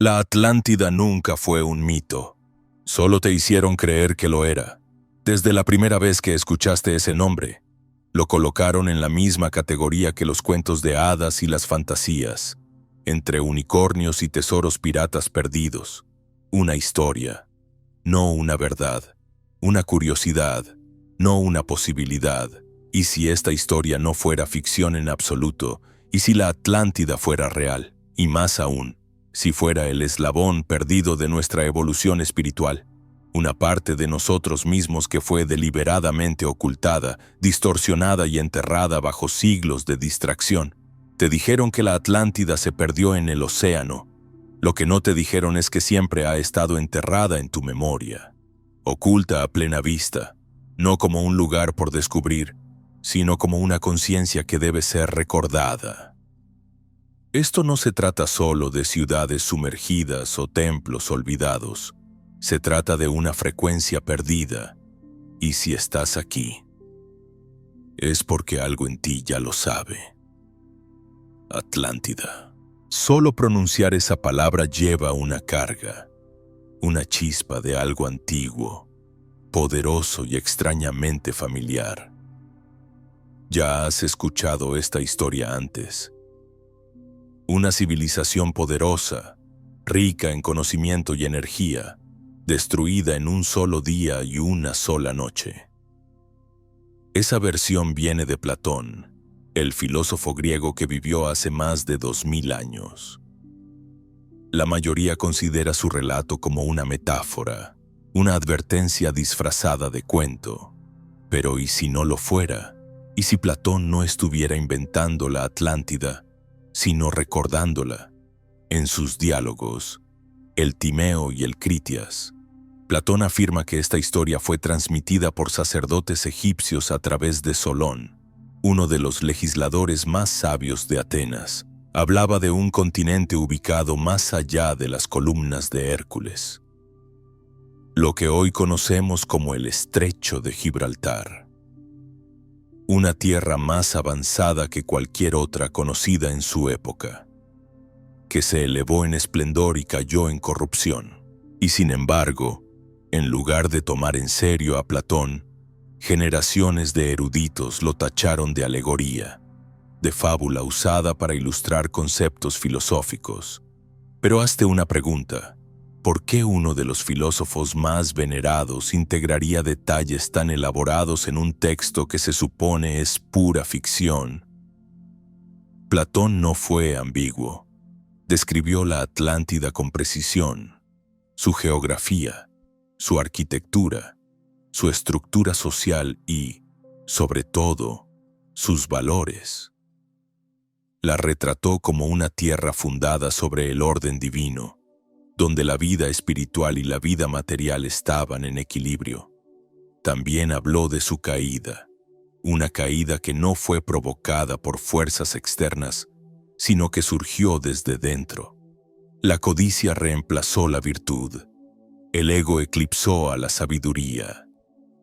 La Atlántida nunca fue un mito. Solo te hicieron creer que lo era. Desde la primera vez que escuchaste ese nombre, lo colocaron en la misma categoría que los cuentos de hadas y las fantasías, entre unicornios y tesoros piratas perdidos. Una historia, no una verdad. Una curiosidad, no una posibilidad. ¿Y si esta historia no fuera ficción en absoluto? ¿Y si la Atlántida fuera real? Y más aún, si fuera el eslabón perdido de nuestra evolución espiritual, una parte de nosotros mismos que fue deliberadamente ocultada, distorsionada y enterrada bajo siglos de distracción. Te dijeron que la Atlántida se perdió en el océano. Lo que no te dijeron es que siempre ha estado enterrada en tu memoria, oculta a plena vista, no como un lugar por descubrir, sino como una conciencia que debe ser recordada. Esto no se trata solo de ciudades sumergidas o templos olvidados. Se trata de una frecuencia perdida. Y si estás aquí, es porque algo en ti ya lo sabe. Atlántida. Solo pronunciar esa palabra lleva una carga, una chispa de algo antiguo, poderoso y extrañamente familiar. Ya has escuchado esta historia antes. Una civilización poderosa, rica en conocimiento y energía, destruida en un solo día y una sola noche. Esa versión viene de Platón, el filósofo griego que vivió hace más de 2000 años. La mayoría considera su relato como una metáfora, una advertencia disfrazada de cuento. Pero ¿y si no lo fuera? ¿Y si Platón no estuviera inventando la Atlántida, sino recordándola? En sus diálogos, el Timeo y el Critias, Platón afirma que esta historia fue transmitida por sacerdotes egipcios a través de Solón, uno de los legisladores más sabios de Atenas. Hablaba de un continente ubicado más allá de las columnas de Hércules, lo que hoy conocemos como el Estrecho de Gibraltar. Una tierra más avanzada que cualquier otra conocida en su época, que se elevó en esplendor y cayó en corrupción. Y sin embargo, en lugar de tomar en serio a Platón, generaciones de eruditos lo tacharon de alegoría, de fábula usada para ilustrar conceptos filosóficos. Pero hazte una pregunta: ¿por qué uno de los filósofos más venerados integraría detalles tan elaborados en un texto que se supone es pura ficción? Platón no fue ambiguo. Describió la Atlántida con precisión, su geografía, su arquitectura, su estructura social y, sobre todo, sus valores. La retrató como una tierra fundada sobre el orden divino, donde la vida espiritual y la vida material estaban en equilibrio. También habló de su caída, una caída que no fue provocada por fuerzas externas, sino que surgió desde dentro. La codicia reemplazó la virtud, el ego eclipsó a la sabiduría,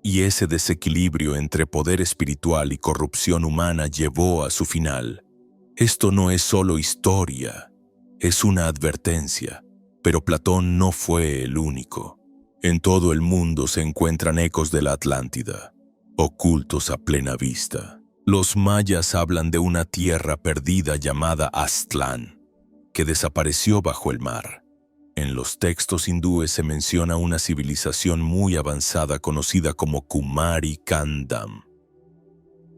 y ese desequilibrio entre poder espiritual y corrupción humana llevó a su final. Esto no es solo historia, es una advertencia. Pero Platón no fue el único. En todo el mundo se encuentran ecos de la Atlántida, ocultos a plena vista. Los mayas hablan de una tierra perdida llamada Aztlán, que desapareció bajo el mar. En los textos hindúes se menciona una civilización muy avanzada conocida como Kumari Kandam,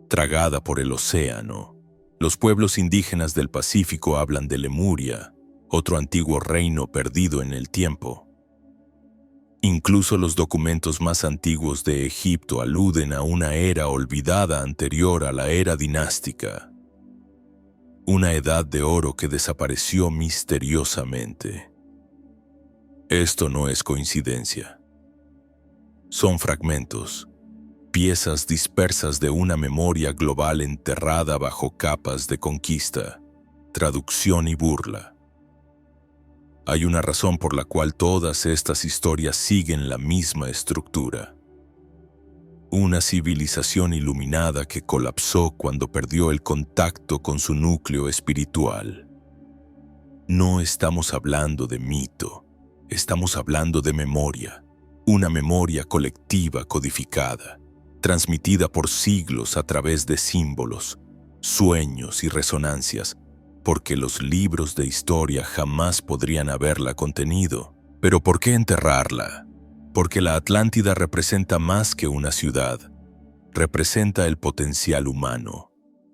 tragada por el océano. Los pueblos indígenas del Pacífico hablan de Lemuria, otro antiguo reino perdido en el tiempo. Incluso los documentos más antiguos de Egipto aluden a una era olvidada anterior a la era dinástica, una edad de oro que desapareció misteriosamente. Esto no es coincidencia. Son fragmentos, piezas dispersas de una memoria global enterrada bajo capas de conquista, traducción y burla. Hay una razón por la cual todas estas historias siguen la misma estructura. Una civilización iluminada que colapsó cuando perdió el contacto con su núcleo espiritual. No estamos hablando de mito, estamos hablando de memoria, una memoria colectiva codificada, transmitida por siglos a través de símbolos, sueños y resonancias, porque los libros de historia jamás podrían haberla contenido. ¿Pero por qué enterrarla? Porque la Atlántida representa más que una ciudad, representa el potencial humano,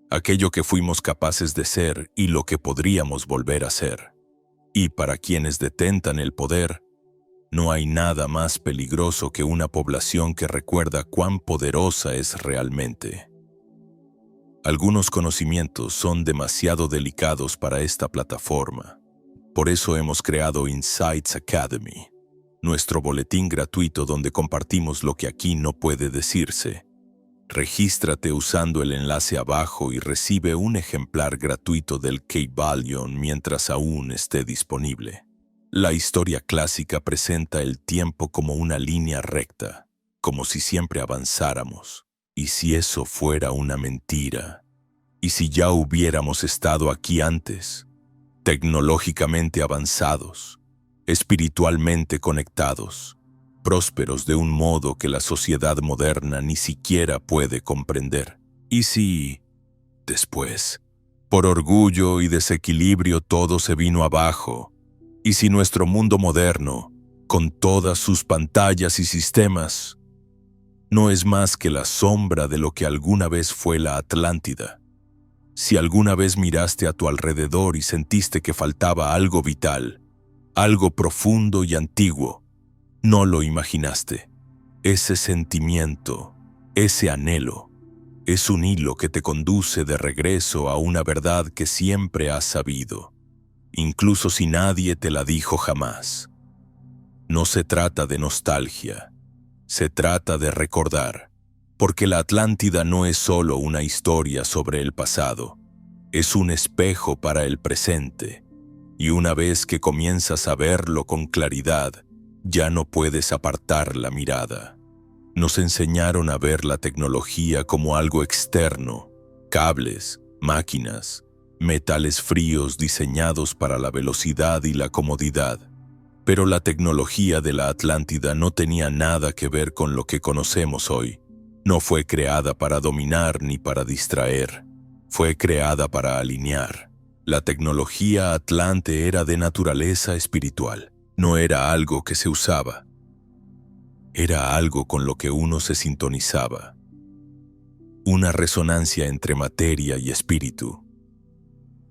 aquello que fuimos capaces de ser y lo que podríamos volver a ser. Y para quienes detentan el poder, no hay nada más peligroso que una población que recuerda cuán poderosa es realmente. Algunos conocimientos son demasiado delicados para esta plataforma. Por eso hemos creado Insights Academy, nuestro boletín gratuito donde compartimos lo que aquí no puede decirse. Regístrate usando el enlace abajo y recibe un ejemplar gratuito del Kybalion mientras aún esté disponible. La historia clásica presenta el tiempo como una línea recta, como si siempre avanzáramos. ¿Y si eso fuera una mentira? ¿Y si ya hubiéramos estado aquí antes, tecnológicamente avanzados, espiritualmente conectados, prósperos de un modo que la sociedad moderna ni siquiera puede comprender? ¿Y si, después, por orgullo y desequilibrio todo se vino abajo? ¿Y si nuestro mundo moderno, con todas sus pantallas y sistemas, no es más que la sombra de lo que alguna vez fue la Atlántida? Si alguna vez miraste a tu alrededor y sentiste que faltaba algo vital, algo profundo y antiguo, no lo imaginaste. Ese sentimiento, ese anhelo, es un hilo que te conduce de regreso a una verdad que siempre has sabido, incluso si nadie te la dijo jamás. No se trata de nostalgia, se trata de recordar, porque la Atlántida no es solo una historia sobre el pasado, es un espejo para el presente, y una vez que comienzas a verlo con claridad, ya no puedes apartar la mirada. Nos enseñaron a ver la tecnología como algo externo, cables, máquinas, metales fríos diseñados para la velocidad y la comodidad. Pero la tecnología de la Atlántida no tenía nada que ver con lo que conocemos hoy. No fue creada para dominar ni para distraer. Fue creada para alinear. La tecnología atlante era de naturaleza espiritual. No era algo que se usaba. Era algo con lo que uno se sintonizaba. Una resonancia entre materia y espíritu.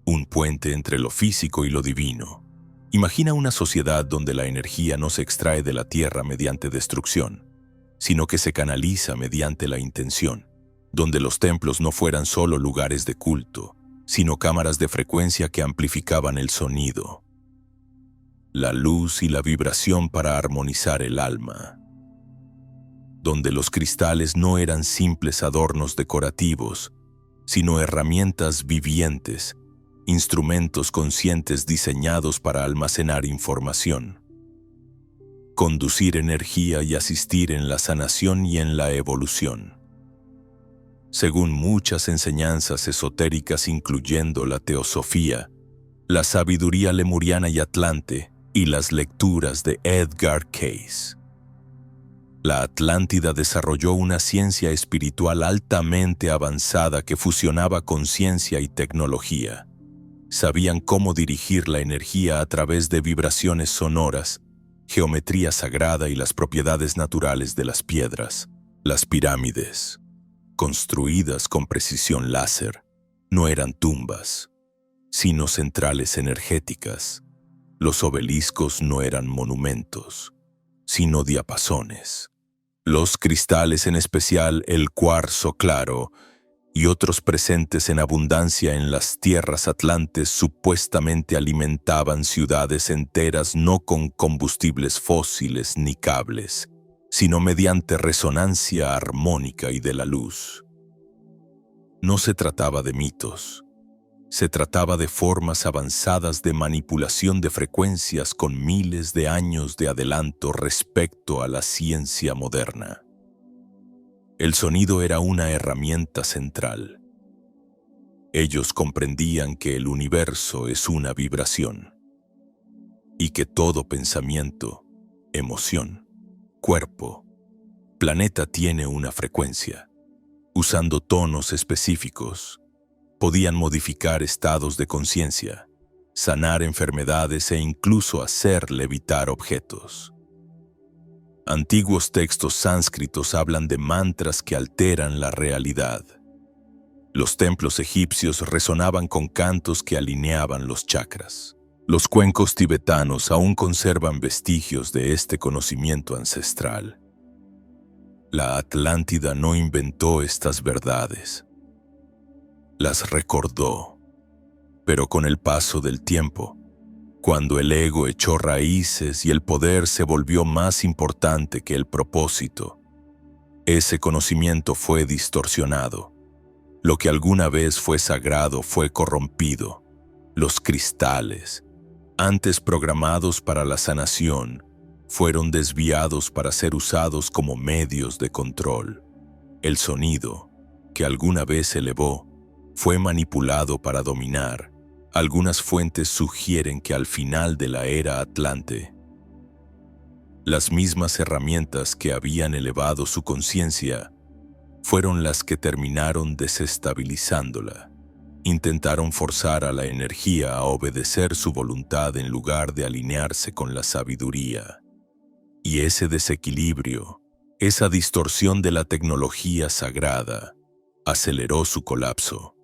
Un puente entre lo físico y lo divino. Imagina una sociedad donde la energía no se extrae de la tierra mediante destrucción, sino que se canaliza mediante la intención, donde los templos no fueran solo lugares de culto, sino cámaras de frecuencia que amplificaban el sonido, la luz y la vibración para armonizar el alma, donde los cristales no eran simples adornos decorativos, sino herramientas vivientes, instrumentos conscientes diseñados para almacenar información, conducir energía y asistir en la sanación y en la evolución. Según muchas enseñanzas esotéricas incluyendo la teosofía, la sabiduría lemuriana y atlante y las lecturas de Edgar Cayce, la Atlántida desarrolló una ciencia espiritual altamente avanzada que fusionaba conciencia y tecnología. Sabían cómo dirigir la energía a través de vibraciones sonoras, geometría sagrada y las propiedades naturales de las piedras. Las pirámides, construidas con precisión láser, no eran tumbas, sino centrales energéticas. Los obeliscos no eran monumentos, sino diapasones. Los cristales, en especial el cuarzo claro, y otros presentes en abundancia en las tierras atlantes, supuestamente alimentaban ciudades enteras no con combustibles fósiles ni cables, sino mediante resonancia armónica y de la luz. No se trataba de mitos, se trataba de formas avanzadas de manipulación de frecuencias con miles de años de adelanto respecto a la ciencia moderna. El sonido era una herramienta central. Ellos comprendían que el universo es una vibración. que todo pensamiento, emoción, cuerpo, planeta tiene una frecuencia. Usando tonos específicos, podían modificar estados de conciencia, sanar enfermedades e incluso hacer levitar objetos. Antiguos textos sánscritos hablan de mantras que alteran la realidad. Los templos egipcios resonaban con cantos que alineaban los chakras. Los cuencos tibetanos aún conservan vestigios de este conocimiento ancestral. La Atlántida no inventó estas verdades. Las recordó, pero con el paso del tiempo, cuando el ego echó raíces y el poder se volvió más importante que el propósito, ese conocimiento fue distorsionado. Lo que alguna vez fue sagrado fue corrompido. Los cristales, antes programados para la sanación, fueron desviados para ser usados como medios de control. El sonido, que alguna vez se elevó, fue manipulado para dominar. Algunas fuentes sugieren que al final de la era Atlante, las mismas herramientas que habían elevado su conciencia fueron las que terminaron desestabilizándola. Intentaron forzar a la energía a obedecer su voluntad en lugar de alinearse con la sabiduría. Y ese desequilibrio, esa distorsión de la tecnología sagrada, aceleró su colapso.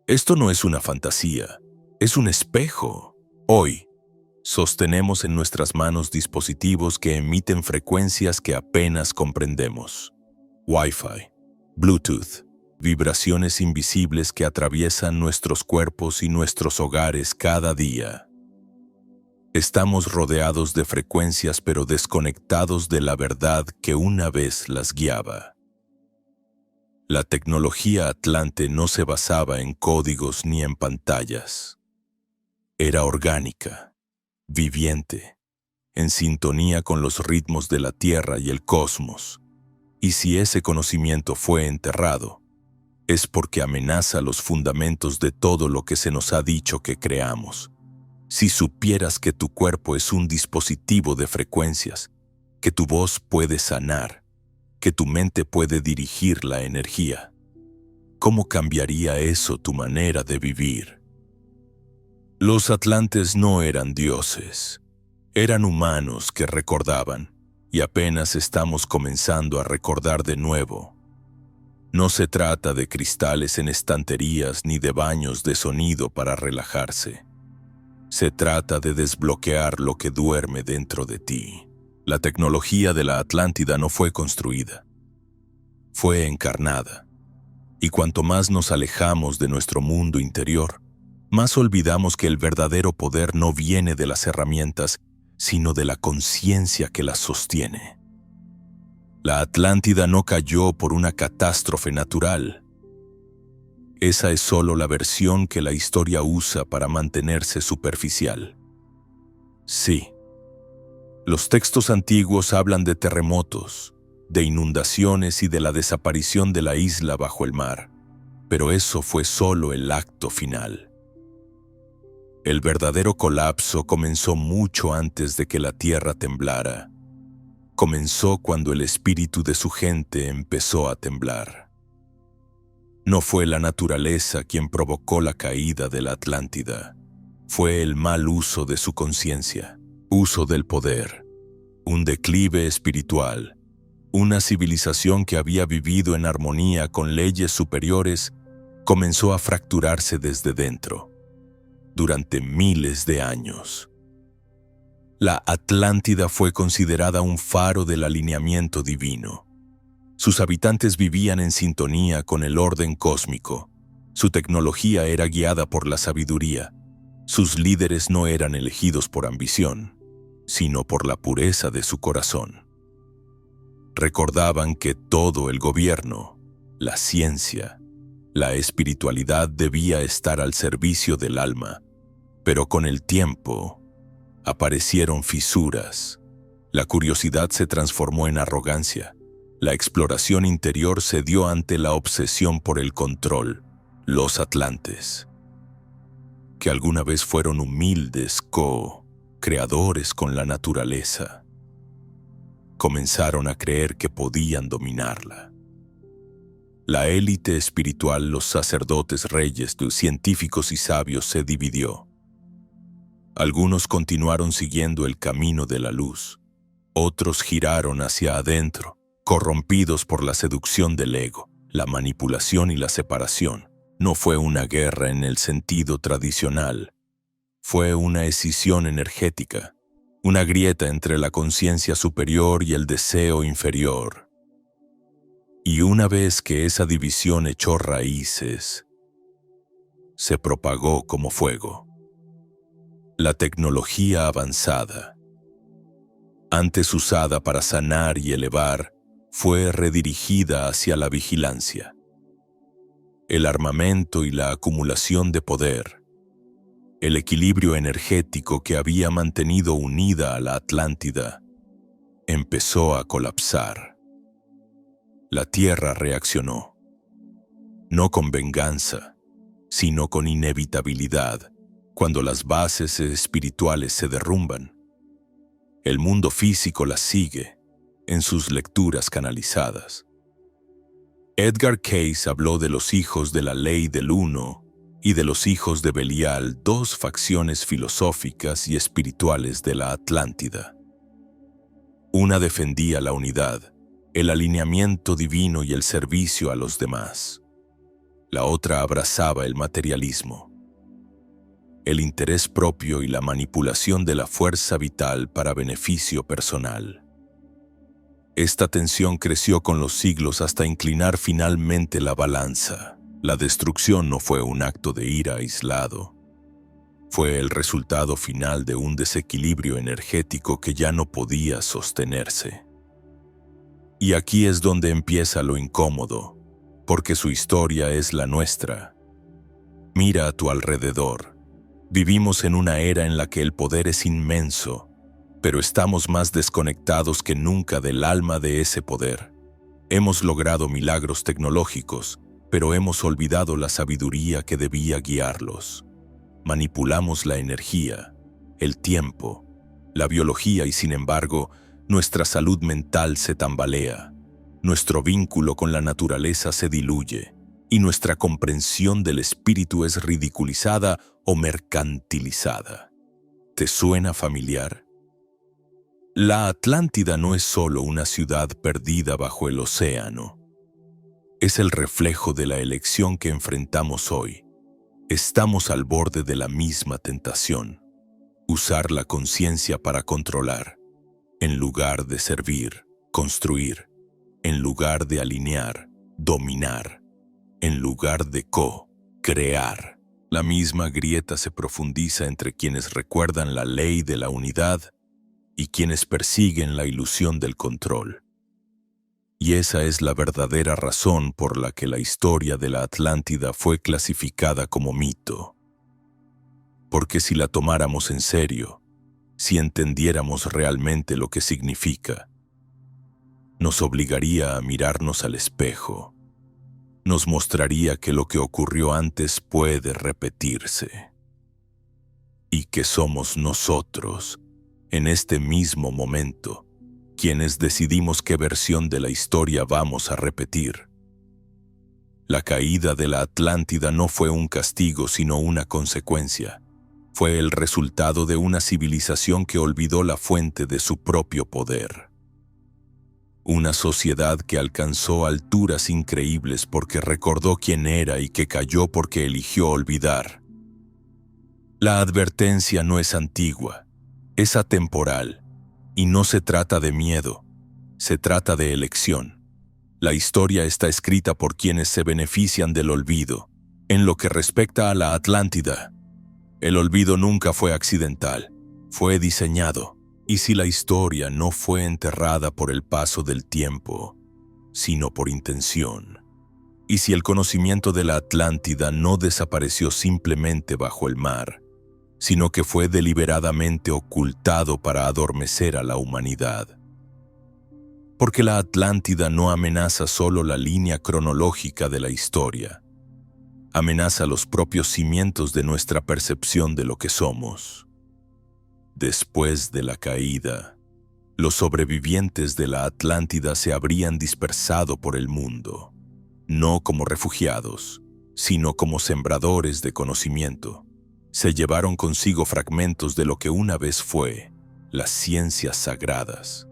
Esto no es una fantasía, es un espejo. Hoy, sostenemos en nuestras manos dispositivos que emiten frecuencias que apenas comprendemos. Wi-Fi, Bluetooth, vibraciones invisibles que atraviesan nuestros cuerpos y nuestros hogares cada día. Estamos rodeados de frecuencias pero desconectados de la verdad que una vez las guiaba. La tecnología Atlante no se basaba en códigos ni en pantallas. Era orgánica, viviente, en sintonía con los ritmos de la Tierra y el cosmos. Y si ese conocimiento fue enterrado, es porque amenaza los fundamentos de todo lo que se nos ha dicho que creamos. Si supieras que tu cuerpo es un dispositivo de frecuencias, que tu voz puede sanar, que tu mente puede dirigir la energía, ¿cómo cambiaría eso tu manera de vivir? Los atlantes no eran dioses, eran humanos que recordaban, y apenas estamos comenzando a recordar de nuevo. No se trata de cristales en estanterías ni de baños de sonido para relajarse. Se trata de desbloquear lo que duerme dentro de ti. La tecnología de la Atlántida no fue construida, fue encarnada. Y cuanto más nos alejamos de nuestro mundo interior, más olvidamos que el verdadero poder no viene de las herramientas, sino de la conciencia que las sostiene. La Atlántida no cayó por una catástrofe natural. Esa es solo la versión que la historia usa para mantenerse superficial. Sí, los textos antiguos hablan de terremotos, de inundaciones y de la desaparición de la isla bajo el mar, pero eso fue solo el acto final. El verdadero colapso comenzó mucho antes de que la tierra temblara. Comenzó cuando el espíritu de su gente empezó a temblar. No fue la naturaleza quien provocó la caída de la Atlántida. Fue el mal uso de su conciencia, uso del poder, un declive espiritual, una civilización que había vivido en armonía con leyes superiores comenzó a fracturarse desde dentro. Durante miles de años, la Atlántida fue considerada un faro del alineamiento divino. Sus habitantes vivían en sintonía con el orden cósmico. Su tecnología era guiada por la sabiduría. Sus líderes no eran elegidos por ambición, sino por la pureza de su corazón. Recordaban que todo el gobierno, la ciencia, la espiritualidad debía estar al servicio del alma, pero con el tiempo aparecieron fisuras. La curiosidad se transformó en arrogancia. La exploración interior cedió ante la obsesión por el control. Los atlantes, que alguna vez fueron humildes creadores con la naturaleza. Comenzaron a creer que podían dominarla. La élite espiritual, los sacerdotes, reyes, los científicos y sabios se dividió. Algunos continuaron siguiendo el camino de la luz. Otros giraron hacia adentro, corrompidos por la seducción del ego, la manipulación y la separación. No fue una guerra en el sentido tradicional. Fue una escisión energética, una grieta entre la conciencia superior y el deseo inferior. Y una vez que esa división echó raíces, se propagó como fuego. La tecnología avanzada, antes usada para sanar y elevar, fue redirigida hacia la vigilancia. El armamento y la acumulación de poder, el equilibrio energético que había mantenido unida a la Atlántida, empezó a colapsar. La Tierra reaccionó, no con venganza, sino con inevitabilidad. Cuando las bases espirituales se derrumban, el mundo físico las sigue en sus lecturas canalizadas. Edgar Cayce habló de los hijos de la ley del uno y de los hijos de Belial, dos facciones filosóficas y espirituales de la Atlántida. Una defendía la unidad, el alineamiento divino y el servicio a los demás. La otra abrazaba el materialismo, el interés propio y la manipulación de la fuerza vital para beneficio personal. Esta tensión creció con los siglos hasta inclinar finalmente la balanza. La destrucción no fue un acto de ira aislado. Fue el resultado final de un desequilibrio energético que ya no podía sostenerse. Y aquí es donde empieza lo incómodo, porque su historia es la nuestra. Mira a tu alrededor. Vivimos en una era en la que el poder es inmenso, pero estamos más desconectados que nunca del alma de ese poder. Hemos logrado milagros tecnológicos, pero hemos olvidado la sabiduría que debía guiarlos. Manipulamos la energía, el tiempo, la biología y sin embargo, nuestra salud mental se tambalea, nuestro vínculo con la naturaleza se diluye y nuestra comprensión del espíritu es ridiculizada o mercantilizada. ¿Te suena familiar? La Atlántida no es solo una ciudad perdida bajo el océano. Es el reflejo de la elección que enfrentamos hoy. Estamos al borde de la misma tentación. Usar la conciencia para controlar, en lugar de servir, construir, en lugar de alinear, dominar, en lugar de co-crear. La misma grieta se profundiza entre quienes recuerdan la ley de la unidad y quienes persiguen la ilusión del control. Y esa es la verdadera razón por la que la historia de la Atlántida fue clasificada como mito. Porque si la tomáramos en serio, si entendiéramos realmente lo que significa, nos obligaría a mirarnos al espejo. Nos mostraría que lo que ocurrió antes puede repetirse. Y que somos nosotros, en este mismo momento, quienes decidimos qué versión de la historia vamos a repetir. La caída de la Atlántida no fue un castigo, sino una consecuencia. Fue el resultado de una civilización que olvidó la fuente de su propio poder. Una sociedad que alcanzó alturas increíbles porque recordó quién era y que cayó porque eligió olvidar. La advertencia no es antigua, es atemporal, y no se trata de miedo, se trata de elección. La historia está escrita por quienes se benefician del olvido. En lo que respecta a la Atlántida, el olvido nunca fue accidental, fue diseñado. Y si la historia no fue enterrada por el paso del tiempo, sino por intención, y si el conocimiento de la Atlántida no desapareció simplemente bajo el mar, sino que fue deliberadamente ocultado para adormecer a la humanidad. Porque la Atlántida no amenaza solo la línea cronológica de la historia, amenaza los propios cimientos de nuestra percepción de lo que somos. Después de la caída, los sobrevivientes de la Atlántida se habrían dispersado por el mundo, no como refugiados, sino como sembradores de conocimiento. Se llevaron consigo fragmentos de lo que una vez fue las ciencias sagradas,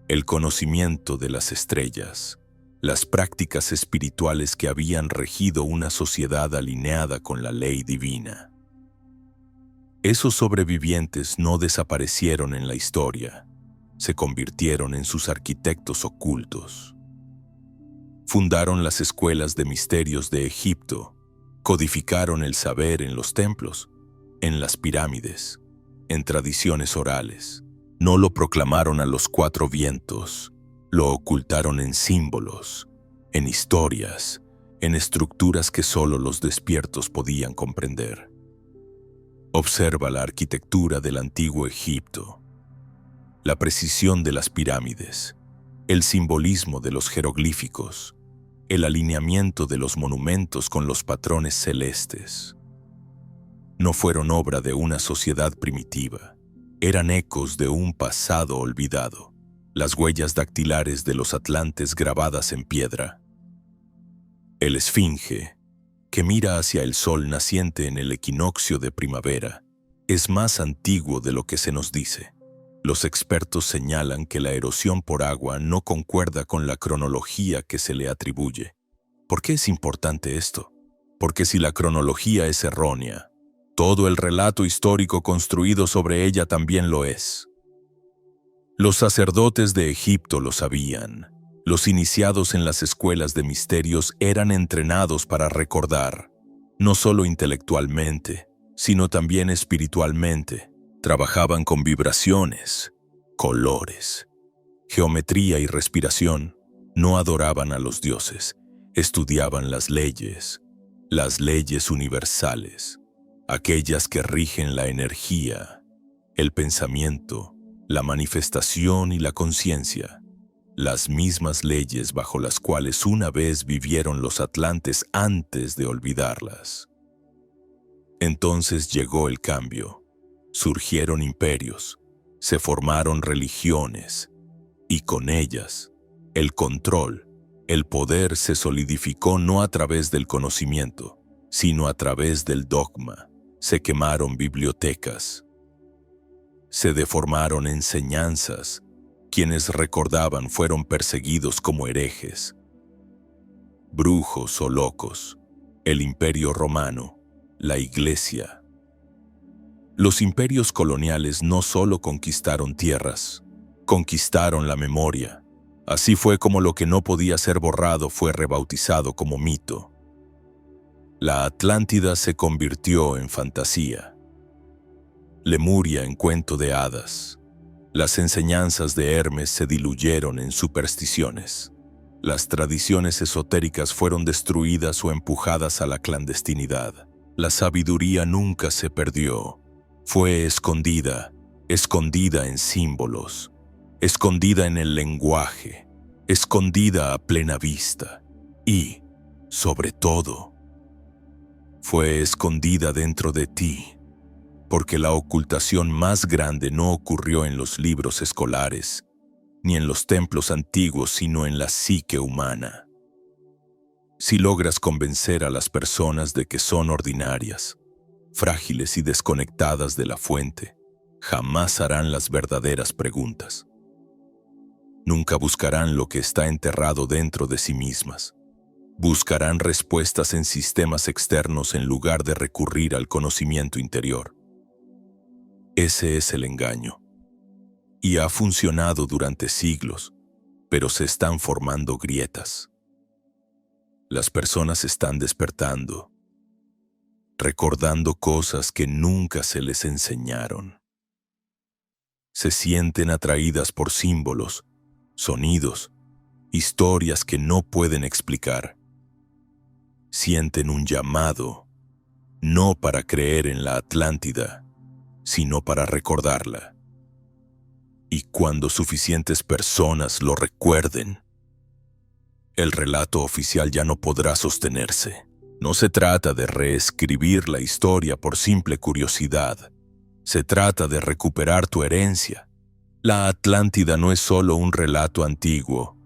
el conocimiento de las estrellas, las prácticas espirituales que habían regido una sociedad alineada con la ley divina. Esos sobrevivientes no desaparecieron en la historia, se convirtieron en sus arquitectos ocultos. Fundaron las escuelas de misterios de Egipto, codificaron el saber en los templos, en las pirámides, en tradiciones orales. No lo proclamaron a los cuatro vientos, lo ocultaron en símbolos, en historias, en estructuras que solo los despiertos podían comprender. Observa la arquitectura del antiguo Egipto, la precisión de las pirámides, el simbolismo de los jeroglíficos, el alineamiento de los monumentos con los patrones celestes. No fueron obra de una sociedad primitiva, eran ecos de un pasado olvidado, las huellas dactilares de los atlantes grabadas en piedra. El esfinge, que mira hacia el sol naciente en el equinoccio de primavera, es más antiguo de lo que se nos dice. Los expertos señalan que la erosión por agua no concuerda con la cronología que se le atribuye. ¿Por qué es importante esto? Porque si la cronología es errónea, todo el relato histórico construido sobre ella también lo es. Los sacerdotes de Egipto lo sabían. Los iniciados en las escuelas de misterios eran entrenados para recordar, no solo intelectualmente, sino también espiritualmente. Trabajaban con vibraciones, colores, geometría y respiración. No adoraban a los dioses, estudiaban las leyes universales, aquellas que rigen la energía, el pensamiento, la manifestación y la conciencia, las mismas leyes bajo las cuales una vez vivieron los atlantes antes de olvidarlas. Entonces llegó el cambio, surgieron imperios, se formaron religiones, y con ellas, el control, el poder se solidificó no a través del conocimiento, sino a través del dogma. Se quemaron bibliotecas, se deformaron enseñanzas. Quienes recordaban fueron perseguidos como herejes, brujos o locos, el Imperio Romano, la Iglesia. Los imperios coloniales no solo conquistaron tierras, conquistaron la memoria. Así fue como lo que no podía ser borrado fue rebautizado como mito. La Atlántida se convirtió en fantasía, Lemuria en cuento de hadas. Las enseñanzas de Hermes se diluyeron en supersticiones. Las tradiciones esotéricas fueron destruidas o empujadas a la clandestinidad. La sabiduría nunca se perdió. Fue escondida en símbolos, escondida en el lenguaje, escondida a plena vista y, sobre todo, fue escondida dentro de ti. Porque la ocultación más grande no ocurrió en los libros escolares, ni en los templos antiguos, sino en la psique humana. Si logras convencer a las personas de que son ordinarias, frágiles y desconectadas de la fuente, jamás harán las verdaderas preguntas. Nunca buscarán lo que está enterrado dentro de sí mismas. Buscarán respuestas en sistemas externos en lugar de recurrir al conocimiento interior. Ese es el engaño. Y ha funcionado durante siglos, pero se están formando grietas. Las personas están despertando, recordando cosas que nunca se les enseñaron. Se sienten atraídas por símbolos, sonidos, historias que no pueden explicar. Sienten un llamado, no para creer en la Atlántida, sino para recordarla. Y cuando suficientes personas lo recuerden, el relato oficial ya no podrá sostenerse. No se trata de reescribir la historia por simple curiosidad, Se trata de recuperar tu herencia. La Atlántida no es solo un relato antiguo,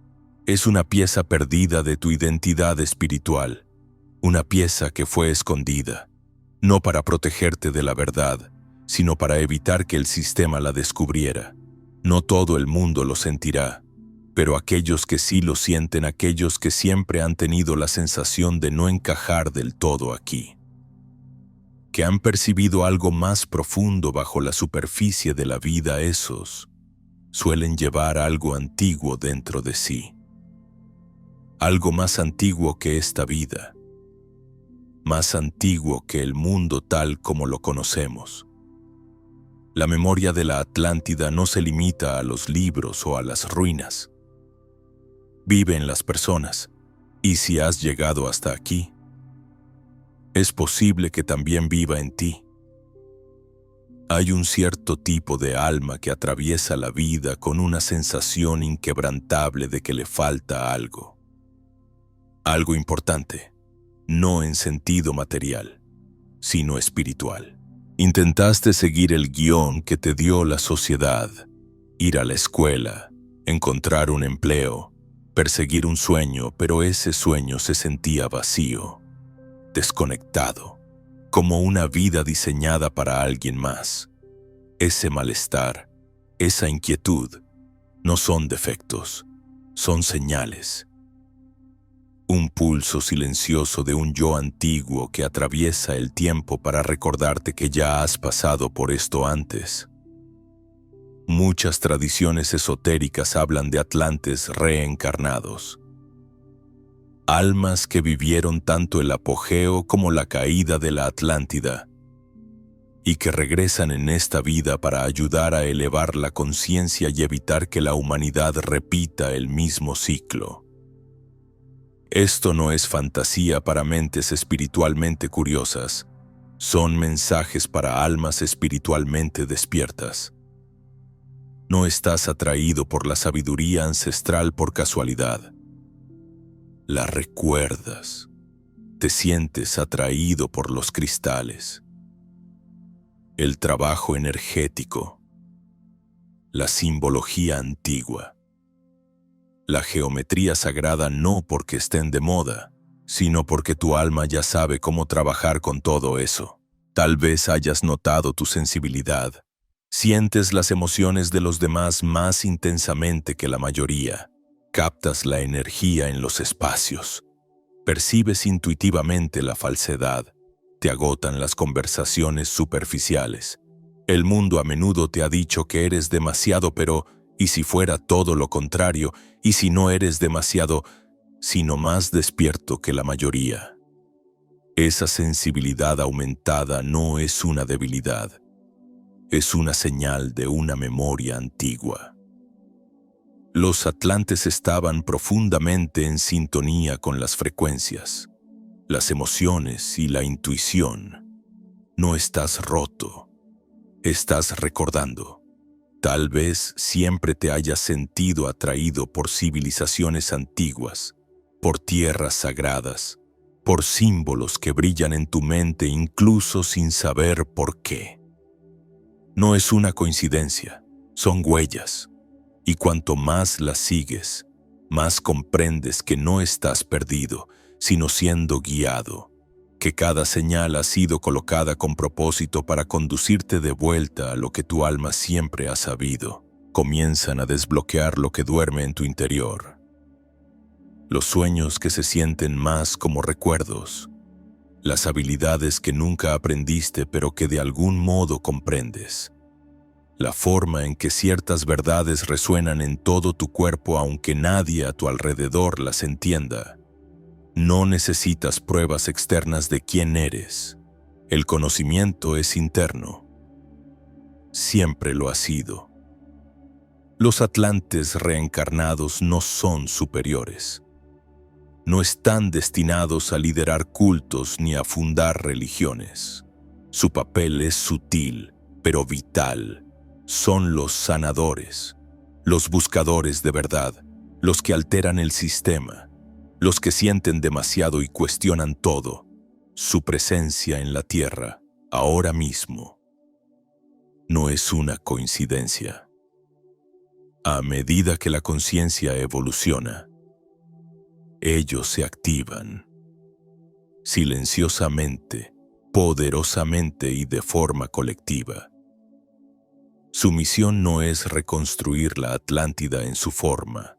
es una pieza perdida de tu identidad espiritual, una pieza que fue escondida, no para protegerte de la verdad, sino para evitar que el sistema la descubriera. No todo el mundo lo sentirá, pero aquellos que sí lo sienten, aquellos que siempre han tenido la sensación de no encajar del todo aquí, que han percibido algo más profundo bajo la superficie de la vida, esos suelen llevar algo antiguo dentro de sí, algo más antiguo que esta vida, más antiguo que el mundo tal como lo conocemos. La memoria de la Atlántida no se limita a los libros o a las ruinas. Vive en las personas, y si has llegado hasta aquí, es posible que también viva en ti. Hay un cierto tipo de alma que atraviesa la vida con una sensación inquebrantable de que le falta algo. Algo importante, no en sentido material, sino espiritual. Intentaste seguir el guión que te dio la sociedad, ir a la escuela, encontrar un empleo, perseguir un sueño, pero ese sueño se sentía vacío, desconectado, como una vida diseñada para alguien más. Ese malestar, esa inquietud, no son defectos, son señales. Un pulso silencioso de un yo antiguo que atraviesa el tiempo para recordarte que ya has pasado por esto antes. Muchas tradiciones esotéricas hablan de atlantes reencarnados, almas que vivieron tanto el apogeo como la caída de la Atlántida y que regresan en esta vida para ayudar a elevar la conciencia y evitar que la humanidad repita el mismo ciclo. Esto no es fantasía para mentes espiritualmente curiosas, son mensajes para almas espiritualmente despiertas. No estás atraído por la sabiduría ancestral por casualidad. La recuerdas. Te sientes atraído por los cristales. El trabajo energético. La simbología antigua. La geometría sagrada no porque estén de moda, sino porque tu alma ya sabe cómo trabajar con todo eso. Tal vez hayas notado tu sensibilidad. Sientes las emociones de los demás más intensamente que la mayoría. Captas la energía en los espacios. Percibes intuitivamente la falsedad. Te agotan las conversaciones superficiales. El mundo a menudo te ha dicho que eres demasiado, pero ¿y si fuera todo lo contrario? ¿Y si no eres demasiado, sino más despierto que la mayoría? Esa sensibilidad aumentada no es una debilidad. Es una señal de una memoria antigua. Los atlantes estaban profundamente en sintonía con las frecuencias, las emociones y la intuición. No estás roto, estás recordando. Tal vez siempre te hayas sentido atraído por civilizaciones antiguas, por tierras sagradas, por símbolos que brillan en tu mente incluso sin saber por qué. No es una coincidencia, son huellas, y cuanto más las sigues, más comprendes que no estás perdido, sino siendo guiado, que cada señal ha sido colocada con propósito para conducirte de vuelta a lo que tu alma siempre ha sabido. Comienzan a desbloquear lo que duerme en tu interior. Los sueños que se sienten más como recuerdos, las habilidades que nunca aprendiste pero que de algún modo comprendes, la forma en que ciertas verdades resuenan en todo tu cuerpo aunque nadie a tu alrededor las entienda. No necesitas pruebas externas de quién eres. El conocimiento es interno. Siempre lo ha sido. Los atlantes reencarnados no son superiores. No están destinados a liderar cultos ni a fundar religiones. Su papel es sutil, pero vital. Son los sanadores, los buscadores de verdad, los que alteran el sistema, los que sienten demasiado y cuestionan todo. Su presencia en la tierra, ahora mismo. no es una coincidencia. A medida que la conciencia evoluciona, ellos se activan silenciosamente, poderosamente y de forma colectiva. Su misión no es reconstruir la Atlántida en su forma,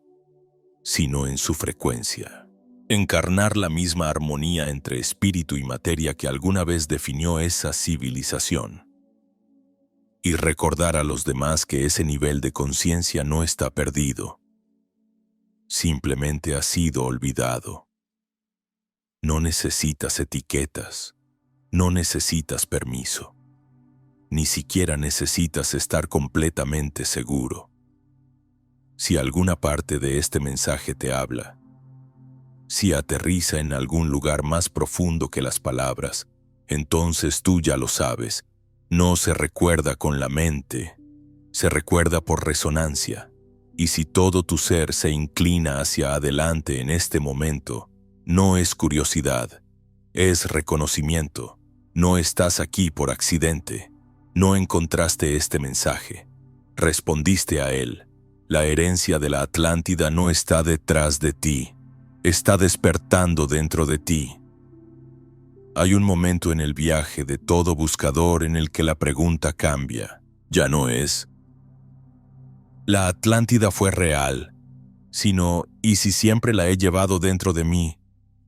sino en su frecuencia. Encarnar la misma armonía entre espíritu y materia que alguna vez definió esa civilización. Y recordar a los demás que ese nivel de conciencia no está perdido. Simplemente ha sido olvidado. No necesitas etiquetas, no necesitas permiso. Ni siquiera necesitas estar completamente seguro. Si alguna parte de este mensaje te habla, si aterriza en algún lugar más profundo que las palabras, entonces tú ya lo sabes. No se recuerda con la mente, se recuerda por resonancia. Y si todo tu ser se inclina hacia adelante en este momento, no es curiosidad, es reconocimiento. No estás aquí por accidente. No encontraste este mensaje. Respondiste a él. La herencia de la Atlántida no está detrás de ti. Está despertando dentro de ti. Hay un momento en el viaje de todo buscador en el que la pregunta cambia. Ya no es «¿La Atlántida fue real?», sino «¿y si siempre la he llevado dentro de mí?».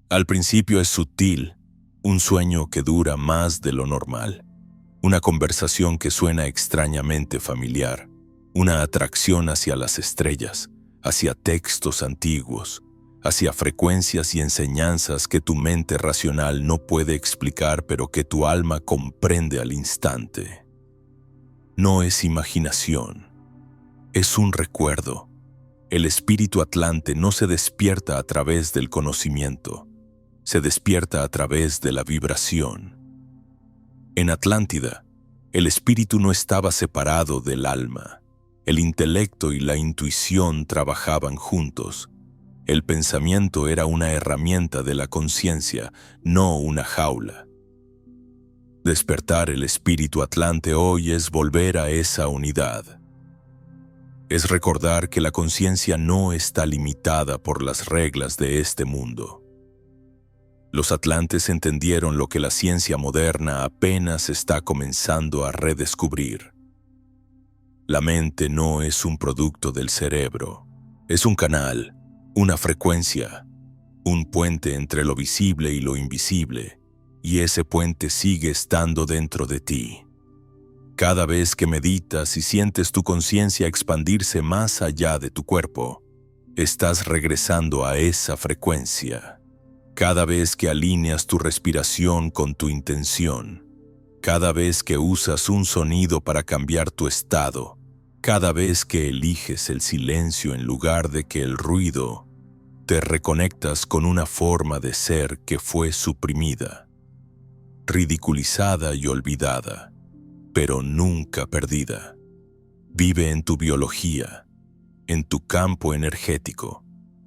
Al principio es sutil, un sueño que dura más de lo normal, una conversación que suena extrañamente familiar, una atracción hacia las estrellas, hacia textos antiguos, hacia frecuencias y enseñanzas que tu mente racional no puede explicar pero que tu alma comprende al instante. No es imaginación, es un recuerdo. El espíritu atlante no se despierta a través del conocimiento, se despierta a través de la vibración. En Atlántida, el espíritu no estaba separado del alma. El intelecto y la intuición trabajaban juntos. El pensamiento era una herramienta de la conciencia, no una jaula. Despertar el espíritu atlante hoy es volver a esa unidad. Es recordar que la conciencia no está limitada por las reglas de este mundo. Los atlantes entendieron lo que la ciencia moderna apenas está comenzando a redescubrir. La mente no es un producto del cerebro, es un canal, una frecuencia, un puente entre lo visible y lo invisible, y ese puente sigue estando dentro de ti. Cada vez que meditas y sientes tu conciencia expandirse más allá de tu cuerpo, estás regresando a esa frecuencia. Cada vez que alineas tu respiración con tu intención, cada vez que usas un sonido para cambiar tu estado, cada vez que eliges el silencio en lugar de que el ruido, te reconectas con una forma de ser que fue suprimida, ridiculizada y olvidada, pero nunca perdida. Vive en tu biología, en tu campo energético,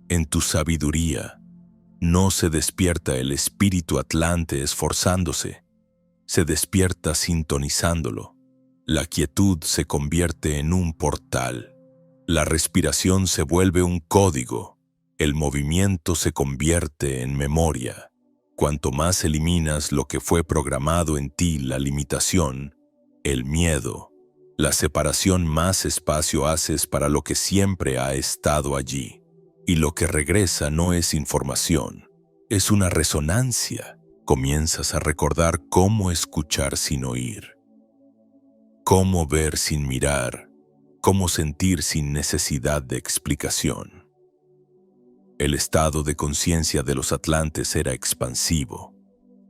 en tu sabiduría. No se despierta el espíritu atlante esforzándose, se despierta sintonizándolo. La quietud se convierte en un portal. La respiración se vuelve un código. El movimiento se convierte en memoria. Cuanto más eliminas lo que fue programado en ti, la limitación, el miedo, la separación, más espacio haces para lo que siempre ha estado allí. Y lo que regresa no es información, es una resonancia. Comienzas a recordar cómo escuchar sin oír, cómo ver sin mirar, cómo sentir sin necesidad de explicación. El estado de conciencia de los atlantes era expansivo.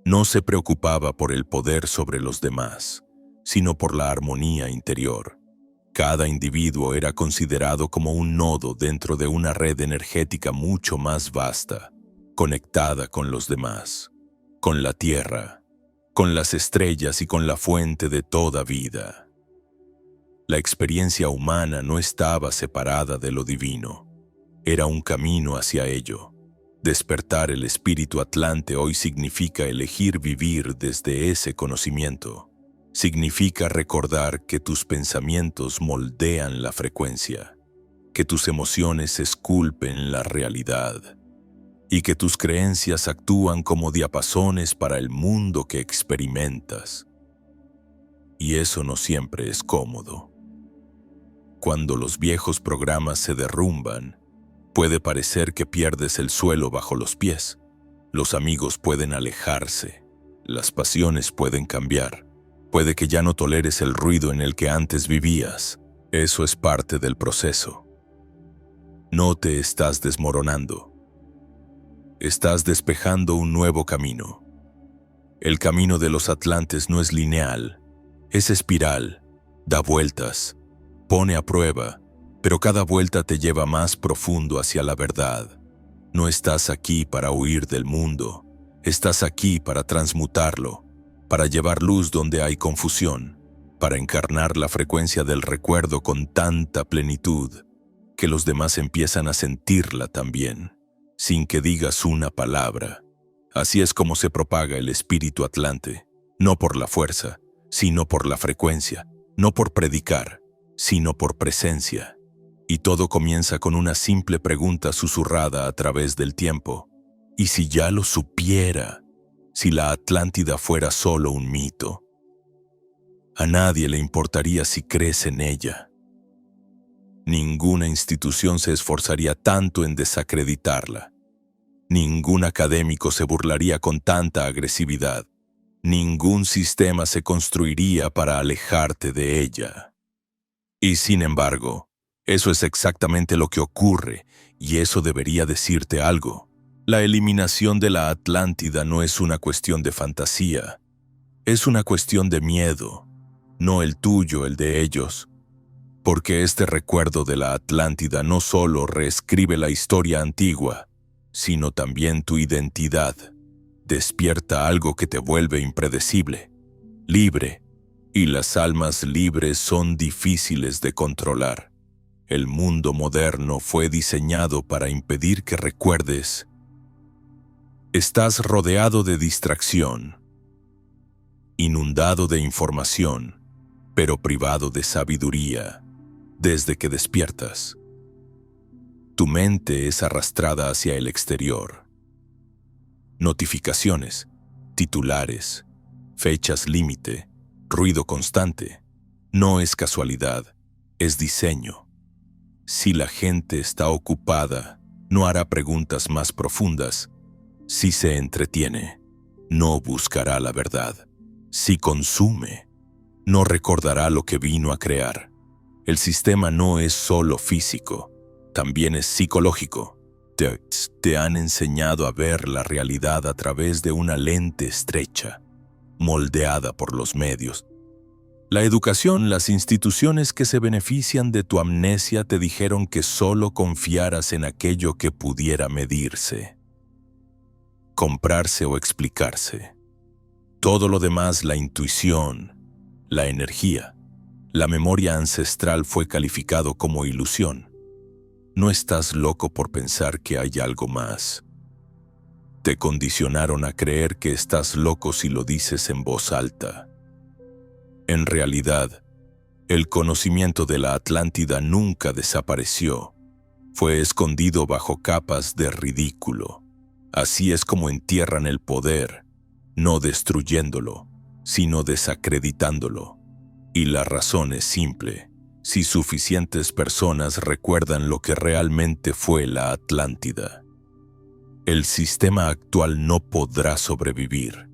No se preocupaba por el poder sobre los demás, sino por la armonía interior. Cada individuo era considerado como un nodo dentro de una red energética mucho más vasta, conectada con los demás, con la tierra, con las estrellas y con la fuente de toda vida. La experiencia humana no estaba separada de lo divino, era un camino hacia ello. Despertar el espíritu atlante hoy significa elegir vivir desde ese conocimiento. Significa recordar que tus pensamientos moldean la frecuencia, que tus emociones esculpen la realidad y que tus creencias actúan como diapasones para el mundo que experimentas. Y eso no siempre es cómodo. Cuando los viejos programas se derrumban, puede parecer que pierdes el suelo bajo los pies. Los amigos pueden alejarse, las pasiones pueden cambiar. Puede que ya no toleres el ruido en el que antes vivías. Eso es parte del proceso. No te estás desmoronando. Estás despejando un nuevo camino. El camino de los atlantes no es lineal, es espiral, da vueltas, pone a prueba, pero cada vuelta te lleva más profundo hacia la verdad. No estás aquí para huir del mundo, estás aquí para transmutarlo, para llevar luz donde hay confusión, para encarnar la frecuencia del recuerdo con tanta plenitud que los demás empiezan a sentirla también, sin que digas una palabra. Así es como se propaga el espíritu atlante, no por la fuerza, sino por la frecuencia, no por predicar, sino por presencia. Y todo comienza con una simple pregunta susurrada a través del tiempo. ¿Y si ya lo supiera? Si la Atlántida fuera solo un mito. A nadie le importaría si crees en ella. Ninguna institución se esforzaría tanto en desacreditarla. Ningún académico se burlaría con tanta agresividad. Ningún sistema se construiría para alejarte de ella. Y sin embargo, eso es exactamente lo que ocurre, y eso debería decirte algo. La eliminación de la Atlántida no es una cuestión de fantasía, es una cuestión de miedo, no el tuyo, el de ellos. Porque este recuerdo de la Atlántida no solo reescribe la historia antigua, sino también tu identidad. Despierta algo que te vuelve impredecible, libre, y las almas libres son difíciles de controlar. El mundo moderno fue diseñado para impedir que recuerdes. Estás rodeado de distracción, inundado de información, pero privado de sabiduría desde que despiertas. Tu mente es arrastrada hacia el exterior. Notificaciones, titulares, fechas límite, ruido constante. No es casualidad, es diseño. Si la gente está ocupada, no hará preguntas más profundas. Si se entretiene, no buscará la verdad. Si consume, no recordará lo que vino a crear. El sistema no es solo físico, también es psicológico. Te han enseñado a ver la realidad a través de una lente estrecha, moldeada por los medios. La educación, las instituciones que se benefician de tu amnesia te dijeron que solo confiaras en aquello que pudiera medirse, comprarse o explicarse. Todo lo demás, la intuición, la energía, la memoria ancestral fue calificado como ilusión. No estás loco por pensar que hay algo más. Te condicionaron a creer que estás loco si lo dices en voz alta. En realidad, el conocimiento de la Atlántida nunca desapareció. Fue escondido bajo capas de ridículo. Así es como entierran el poder, no destruyéndolo, sino desacreditándolo. Y la razón es simple. Si suficientes personas recuerdan lo que realmente fue la Atlántida, el sistema actual no podrá sobrevivir,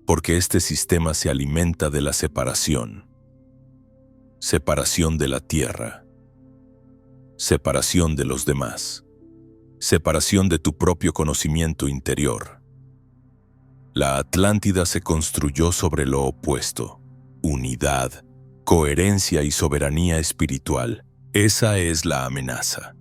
porque este sistema se alimenta de la separación. Separación de la tierra, separación de los demás, separación de tu propio conocimiento interior. La Atlántida se construyó sobre lo opuesto: unidad, coherencia y soberanía espiritual. Esa es la amenaza.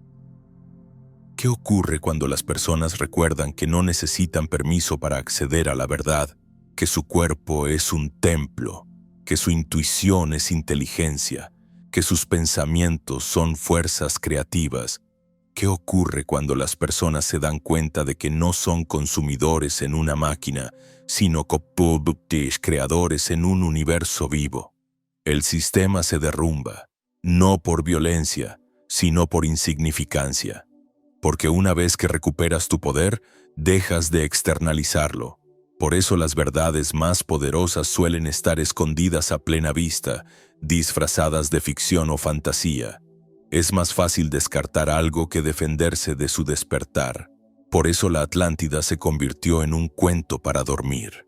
¿Qué ocurre cuando las personas recuerdan que no necesitan permiso para acceder a la verdad, que su cuerpo es un templo, que su intuición es inteligencia, que sus pensamientos son fuerzas creativas, ¿Qué ocurre cuando las personas se dan cuenta de que no son consumidores en una máquina, sino creadores en un universo vivo? El sistema se derrumba, no por violencia, sino por insignificancia. Porque una vez que recuperas tu poder, dejas de externalizarlo. Por eso las verdades más poderosas suelen estar escondidas a plena vista, disfrazadas de ficción o fantasía. Es más fácil descartar algo que defenderse de su despertar. Por eso la Atlántida se convirtió en un cuento para dormir.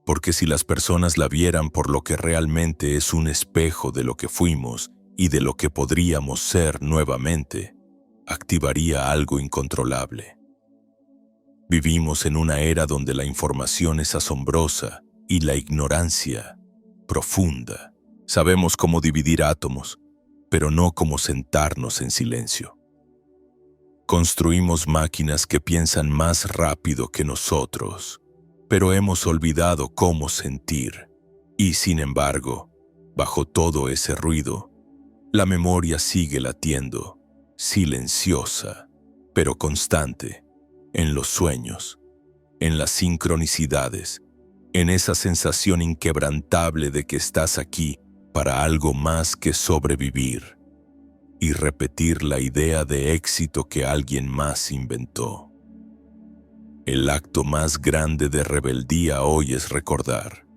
Porque si las personas la vieran por lo que realmente es, un espejo de lo que fuimos y de lo que podríamos ser nuevamente, activaría algo incontrolable. Vivimos en una era donde la información es asombrosa y la ignorancia profunda. Sabemos cómo dividir átomos, pero no cómo sentarnos en silencio. Construimos máquinas que piensan más rápido que nosotros, pero hemos olvidado cómo sentir. Y sin embargo, bajo todo ese ruido, la memoria sigue latiendo, silenciosa, pero constante, en los sueños, en las sincronicidades, en esa sensación inquebrantable de que estás aquí para algo más que sobrevivir y repetir la idea de éxito que alguien más inventó. El acto más grande de rebeldía hoy es recordar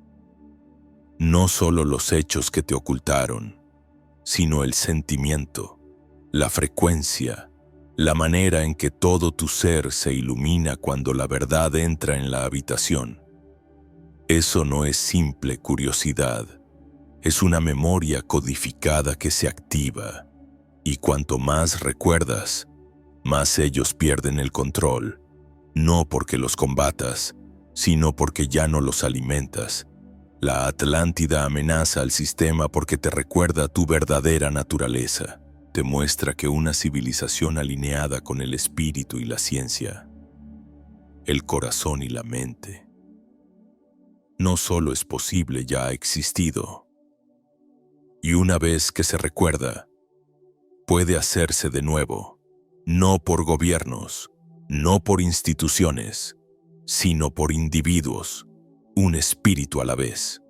no solo los hechos que te ocultaron, sino el sentimiento, la frecuencia, la manera en que todo tu ser se ilumina cuando la verdad entra en la habitación. Eso no es simple curiosidad, es una memoria codificada que se activa, y cuanto más recuerdas, más ellos pierden el control, no porque los combatas, sino porque ya no los alimentas. La Atlántida amenaza al sistema porque te recuerda tu verdadera naturaleza. Te muestra que una civilización alineada con el espíritu y la ciencia, el corazón y la mente, no solo es posible, ya ha existido. Y una vez que se recuerda, puede hacerse de nuevo, no por gobiernos, no por instituciones, sino por individuos, un espíritu a la vez.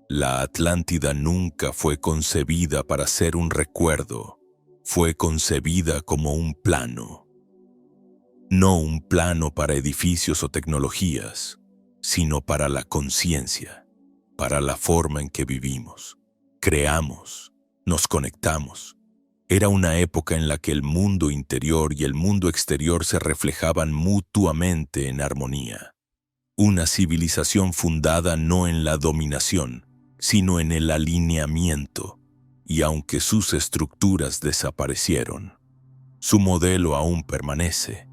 La Atlántida nunca fue concebida para ser un recuerdo, fue concebida como un plano. No un plano para edificios o tecnologías, sino para la conciencia, para la forma en que vivimos, creamos, nos conectamos. Era una época en la que el mundo interior y el mundo exterior se reflejaban mutuamente en armonía. Una civilización fundada no en la dominación, sino en el alineamiento, y aunque sus estructuras desaparecieron, su modelo aún permanece.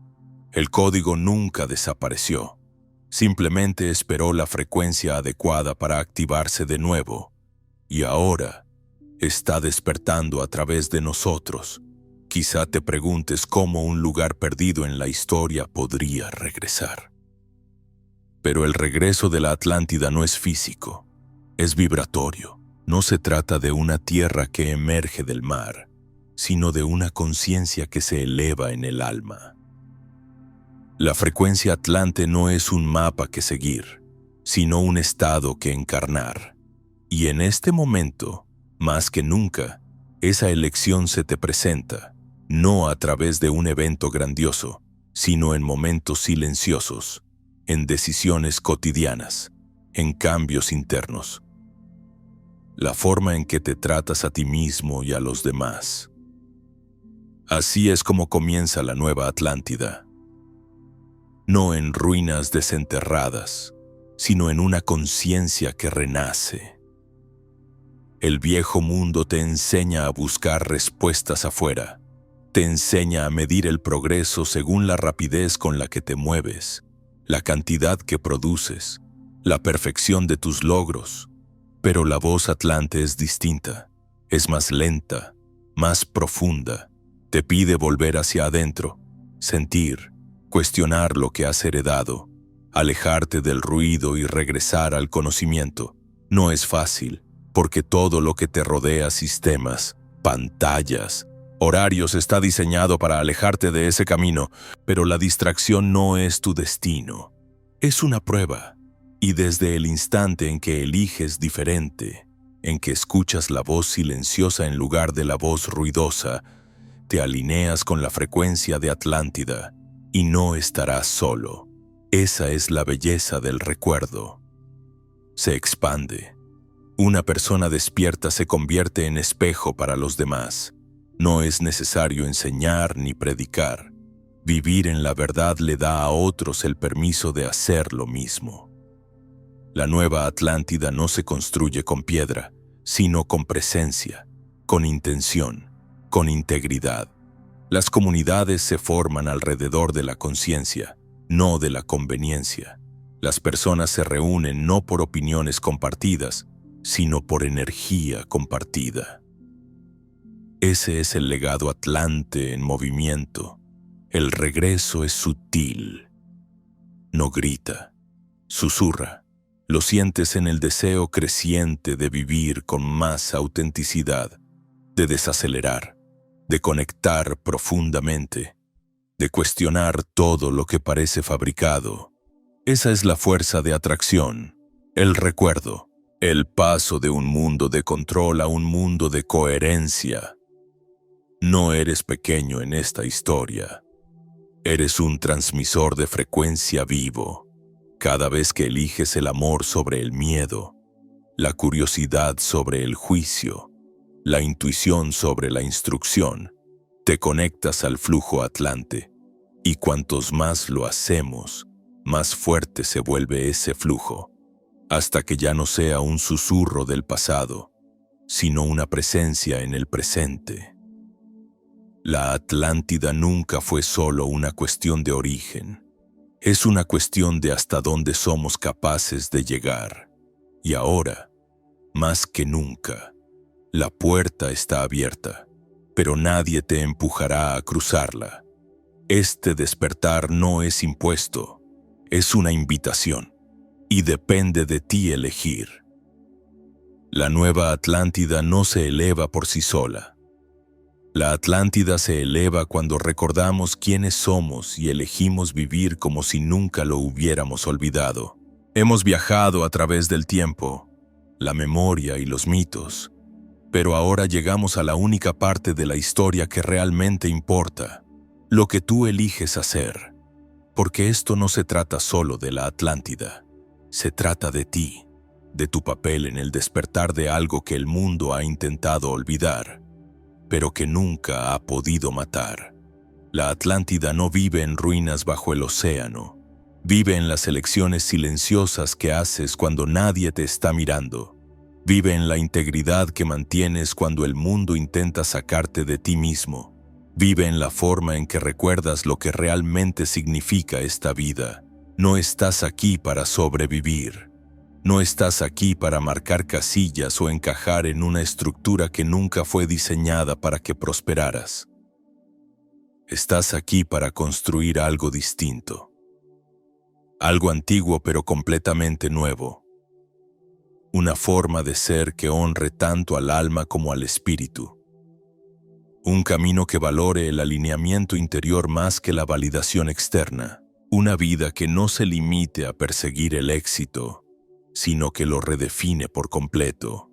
El código nunca desapareció, simplemente esperó la frecuencia adecuada para activarse de nuevo, y ahora está despertando a través de nosotros. Quizá te preguntes cómo un lugar perdido en la historia podría regresar. Pero el regreso de la Atlántida no es físico, es vibratorio. No se trata de una tierra que emerge del mar, sino de una conciencia que se eleva en el alma. La frecuencia atlante no es un mapa que seguir, sino un estado que encarnar. Y en este momento, más que nunca, esa elección se te presenta, no a través de un evento grandioso, sino en momentos silenciosos, en decisiones cotidianas, en cambios internos. La forma en que te tratas a ti mismo y a los demás. Así es como comienza la nueva Atlántida. No en ruinas desenterradas, sino en una conciencia que renace. El viejo mundo te enseña a buscar respuestas afuera, te enseña a medir el progreso según la rapidez con la que te mueves, la cantidad que produces, la perfección de tus logros. Pero la voz atlante es distinta, es más lenta, más profunda. Te pide volver hacia adentro, sentir, cuestionar lo que has heredado, alejarte del ruido y regresar al conocimiento. No es fácil, porque todo lo que te rodea, sistemas, pantallas, Horarios está diseñado para alejarte de ese camino, pero la distracción no es tu destino. Es una prueba. Y desde el instante en que eliges diferente, en que escuchas la voz silenciosa en lugar de la voz ruidosa, te alineas con la frecuencia de Atlántida y no estarás solo. Esa es la belleza del recuerdo. Se expande. Una persona despierta se convierte en espejo para los demás. No es necesario enseñar ni predicar. Vivir en la verdad le da a otros el permiso de hacer lo mismo. La nueva Atlántida no se construye con piedra, sino con presencia, con intención, con integridad. Las comunidades se forman alrededor de la conciencia, no de la conveniencia. Las personas se reúnen no por opiniones compartidas, sino por energía compartida. Ese es el legado atlante en movimiento. El regreso es sutil. No grita, susurra. Lo sientes en el deseo creciente de vivir con más autenticidad, de desacelerar, de conectar profundamente, de cuestionar todo lo que parece fabricado. Esa es la fuerza de atracción, el recuerdo, el paso de un mundo de control a un mundo de coherencia. No eres pequeño en esta historia. Eres un transmisor de frecuencia vivo. Cada vez que eliges el amor sobre el miedo, la curiosidad sobre el juicio, la intuición sobre la instrucción, te conectas al flujo atlante, y cuantos más lo hacemos, más fuerte se vuelve ese flujo, hasta que ya no sea un susurro del pasado, sino una presencia en el presente. La Atlántida nunca fue solo una cuestión de origen. Es una cuestión de hasta dónde somos capaces de llegar. Y ahora, más que nunca, la puerta está abierta, pero nadie te empujará a cruzarla. Este despertar no es impuesto, es una invitación, y depende de ti elegir. La nueva Atlántida no se eleva por sí sola. La Atlántida se eleva cuando recordamos quiénes somos y elegimos vivir como si nunca lo hubiéramos olvidado. Hemos viajado a través del tiempo, la memoria y los mitos, pero ahora llegamos a la única parte de la historia que realmente importa, lo que tú eliges hacer. Porque esto no se trata solo de la Atlántida, se trata de ti, de tu papel en el despertar de algo que el mundo ha intentado olvidar, pero que nunca ha podido matar. La Atlántida no vive en ruinas bajo el océano, vive en las elecciones silenciosas que haces cuando nadie te está mirando. Vive en la integridad que mantienes cuando el mundo intenta sacarte de ti mismo. Vive en la forma en que recuerdas lo que realmente significa esta vida. No estás aquí para sobrevivir. No estás aquí para marcar casillas o encajar en una estructura que nunca fue diseñada para que prosperaras. Estás aquí para construir algo distinto. Algo antiguo pero completamente nuevo. Una forma de ser que honre tanto al alma como al espíritu. Un camino que valore el alineamiento interior más que la validación externa. Una vida que no se limite a perseguir el éxito, sino que lo redefine por completo.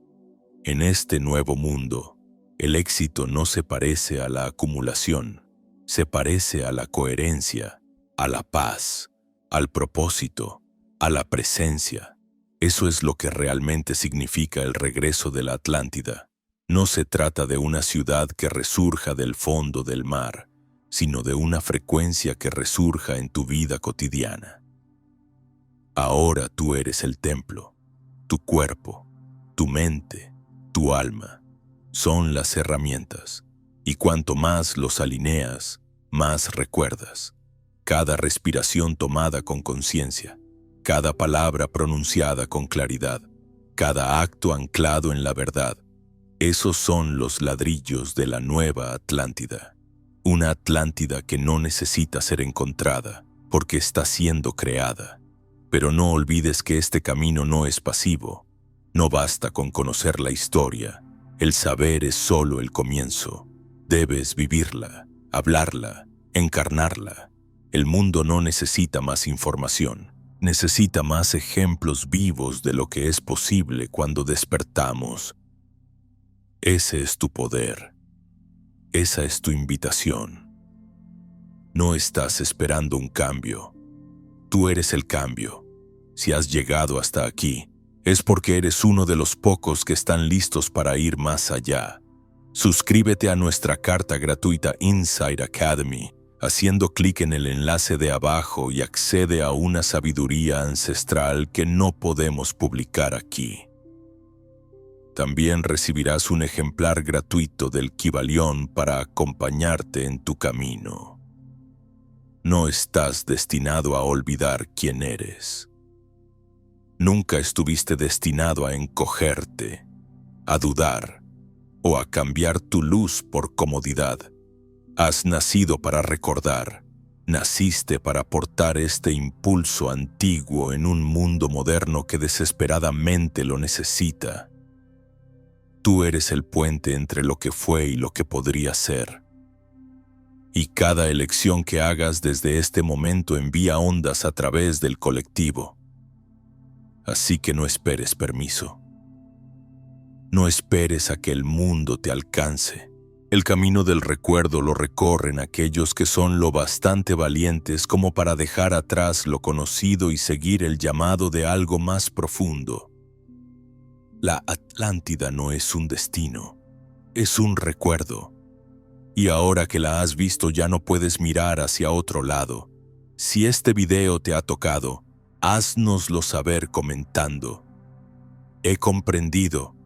En este nuevo mundo, el éxito no se parece a la acumulación, se parece a la coherencia, a la paz, al propósito, a la presencia. Eso es lo que realmente significa el regreso de la Atlántida. No se trata de una ciudad que resurja del fondo del mar, sino de una frecuencia que resurja en tu vida cotidiana. Ahora tú eres el templo, tu cuerpo, tu mente, tu alma, son las herramientas, y cuanto más los alineas, más recuerdas. Cada respiración tomada con conciencia, cada palabra pronunciada con claridad, cada acto anclado en la verdad, esos son los ladrillos de la nueva Atlántida. Una Atlántida que no necesita ser encontrada, porque está siendo creada. Pero no olvides que este camino no es pasivo. No basta con conocer la historia. El saber es solo el comienzo. Debes vivirla, hablarla, encarnarla. El mundo no necesita más información, necesita más ejemplos vivos de lo que es posible cuando despertamos. Ese es tu poder, esa es tu invitación. No estás esperando un cambio, tú eres el cambio. Si has llegado hasta aquí, es porque eres uno de los pocos que están listos para ir más allá. Suscríbete a nuestra carta gratuita Inside Academy, haciendo clic en el enlace de abajo y accede a una sabiduría ancestral que no podemos publicar aquí. También recibirás un ejemplar gratuito del Kybalión para acompañarte en tu camino. No estás destinado a olvidar quién eres. Nunca estuviste destinado a encogerte, a dudar o a cambiar tu luz por comodidad. Has nacido para recordar, naciste para portar este impulso antiguo en un mundo moderno que desesperadamente lo necesita. Tú eres el puente entre lo que fue y lo que podría ser. Y cada elección que hagas desde este momento envía ondas a través del colectivo. Así que no esperes permiso. No esperes a que el mundo te alcance. El camino del recuerdo lo recorren aquellos que son lo bastante valientes como para dejar atrás lo conocido y seguir el llamado de algo más profundo. La Atlántida no es un destino, es un recuerdo. Y ahora que la has visto ya no puedes mirar hacia otro lado. Si este video te ha tocado, háznoslo saber comentando. He comprendido.